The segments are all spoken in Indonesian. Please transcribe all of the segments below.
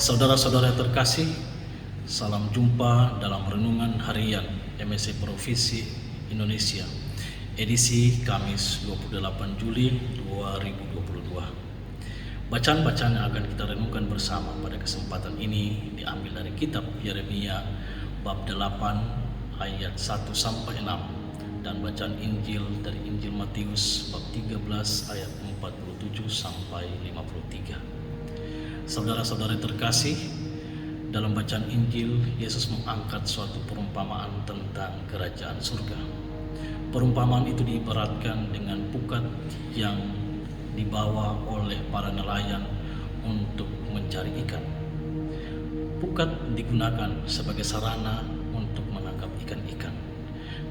Saudara-saudara terkasih, salam jumpa dalam renungan harian MSC Provinsi Indonesia, edisi Kamis 28 Juli 2022. Bacaan-bacaan yang akan kita renungkan bersama pada kesempatan ini diambil dari kitab Yeremia bab 8 ayat 1-6 dan bacaan Injil dari Injil Matius bab 13 ayat 47 sampai 53. Saudara-saudara terkasih, dalam bacaan Injil, Yesus mengangkat suatu perumpamaan tentang kerajaan surga. Perumpamaan itu diibaratkan dengan pukat yang dibawa oleh para nelayan untuk mencari ikan. Pukat digunakan sebagai sarana untuk menangkap ikan-ikan.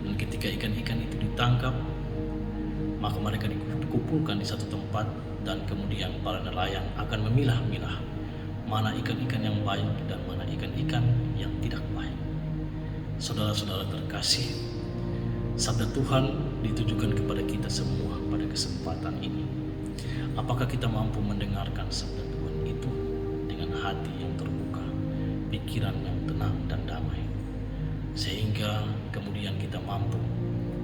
Dan ketika ikan-ikan itu ditangkap, maka mereka dikumpulkan di satu tempat dan kemudian para nelayan akan memilah-milah mana ikan-ikan yang baik dan mana ikan-ikan yang tidak baik. Saudara-saudara terkasih, sabda Tuhan ditujukan kepada kita semua pada kesempatan ini. Apakah kita mampu mendengarkan sabda Tuhan itu dengan hati yang terbuka, pikiran yang tenang dan damai, sehingga kemudian kita mampu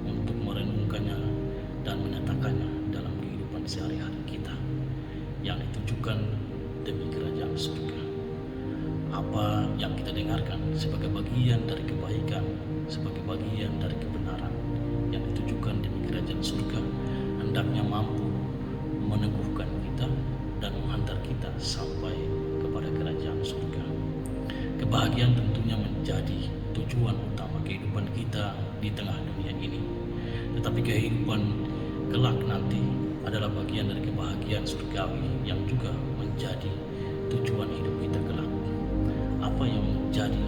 untuk merenungkannya dan menyatakannya dalam kehidupan sehari-hari kita yang ditujukan demi kerajaan surga. Apa yang kita dengarkan sebagai bagian dari kebaikan, sebagai bagian dari kebenaran yang ditujukan demi kerajaan surga, hendaknya mampu meneguhkan kita dan menghantar kita sampai kepada kerajaan surga. Kebahagiaan tentunya menjadi tujuan utama kehidupan kita di tengah dunia ini, tetapi kehidupan kelak nanti adalah bagian dari kebahagiaan surgawi yang juga menjadi tujuan hidup kita kelak. Apa yang menjadi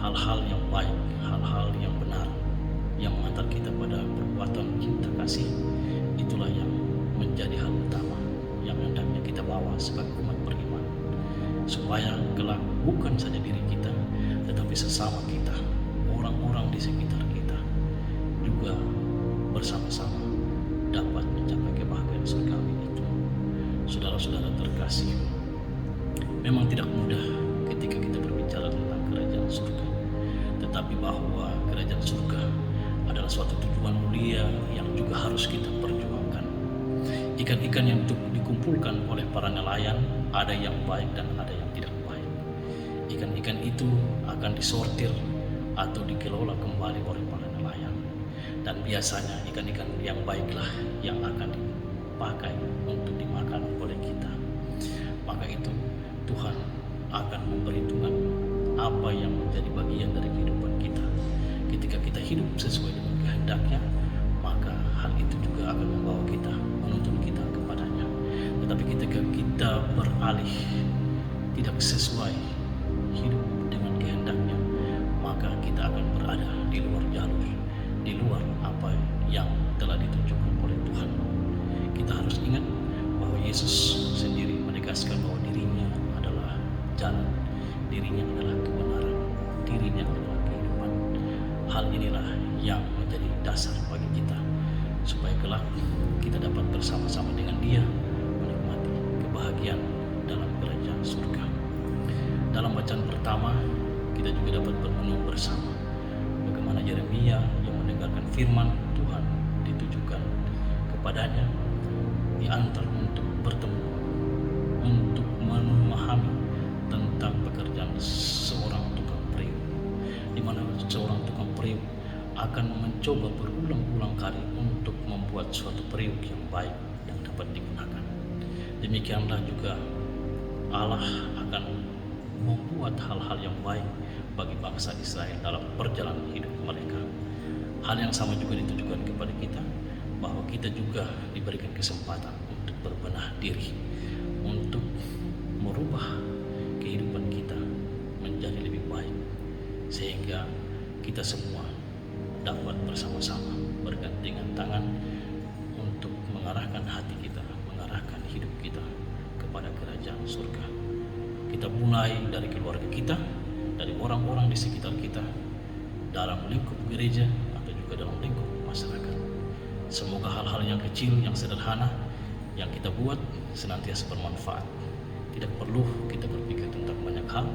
hal-hal yang baik, hal-hal yang benar, yang mengantar kita pada perbuatan cinta kasih, itulah yang menjadi hal utama yang hendaknya kita bawa sebagai umat beriman, supaya kelak bukan saja diri kita, tetapi sesama kita, orang-orang di sekitar kita juga bersama-sama dapat mencapai kebahagiaan surgawi itu. Saudara-saudara terkasih, memang tidak mudah ketika kita berbicara tentang kerajaan surga, tetapi bahwa kerajaan surga adalah suatu tujuan mulia yang juga harus kita perjuangkan. Ikan-ikan yang dikumpulkan oleh para nelayan, ada yang baik dan ada yang tidak baik. Ikan-ikan itu akan disortir atau dikelola kembali oleh para nelayan. Dan biasanya ikan-ikan yang baiklah yang akan dipakai untuk dimakan oleh kita. Maka itu Tuhan akan memperhitungkan apa yang menjadi bagian dari kehidupan kita. Ketika kita hidup sesuai dengan kehendaknya, maka hal itu juga akan membawa kita, menuntun kita kepadanya. Tetapi ketika kita beralih tidak sesuai hidup dengan kehendaknya, maka kita akan berada di luar jalur, di luar apa yang telah ditunjukkan oleh Tuhan. Kita harus ingat bahwa Yesus sendiri menegaskan bahwa dirinya adalah jalan, dirinya adalah kebenaran, dirinya adalah kehidupan. Hal inilah yang menjadi dasar bagi kita, supaya kelak kita dapat bersama-sama dengan Dia menikmati kebahagiaan dalam kerajaan surga. Dalam bacaan pertama, kita juga dapat berenung bersama bagaimana Yeremia yang mendengarkan firman Tuhan ditujukan kepadanya, diantar untuk bertemu, untuk memahami tentang pekerjaan seorang tukang periuk, di mana seorang tukang periuk akan mencoba berulang-ulang kali untuk membuat suatu periuk yang baik yang dapat digunakan. Demikianlah juga Allah akan membuat hal-hal yang baik bagi bangsa Israel dalam perjalanan hidup mereka. Hal yang sama juga ditujukan kepada kita, bahwa kita juga diberikan kesempatan untuk berbenah diri, untuk merubah kehidupan kita menjadi lebih baik, sehingga kita semua dapat bersama-sama bergandengan tangan untuk mengarahkan hati kita, mengarahkan hidup kita kepada kerajaan surga. Kita mulai dari keluarga kita, dari orang-orang di sekitar kita, dalam lingkup gereja atau juga dalam lingkup masyarakat. Semoga hal-hal yang kecil, yang sederhana yang kita buat senantiasa bermanfaat. Tidak perlu kita berpikir tentang banyak hal,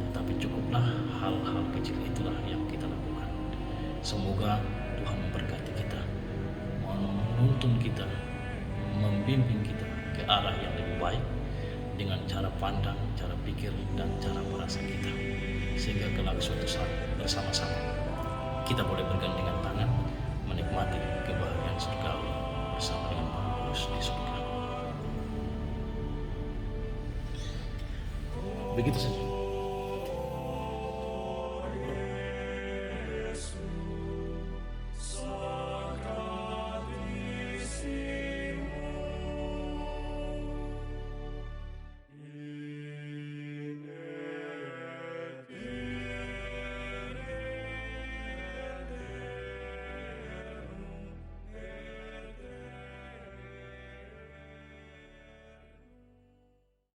tetapi cukuplah hal-hal kecil itulah yang kita lakukan. Semoga Tuhan memberkati kita, menuntun kita, membimbing kita ke arah yang lebih baik dengan cara pandang, cara pikir, dan cara merasa kita, sehingga kelak suatu saat bersama-sama kita boleh bergandengan tangan menikmati kebahagiaan surgawi bersama dengan Para Kudus di surga. Begitu saja.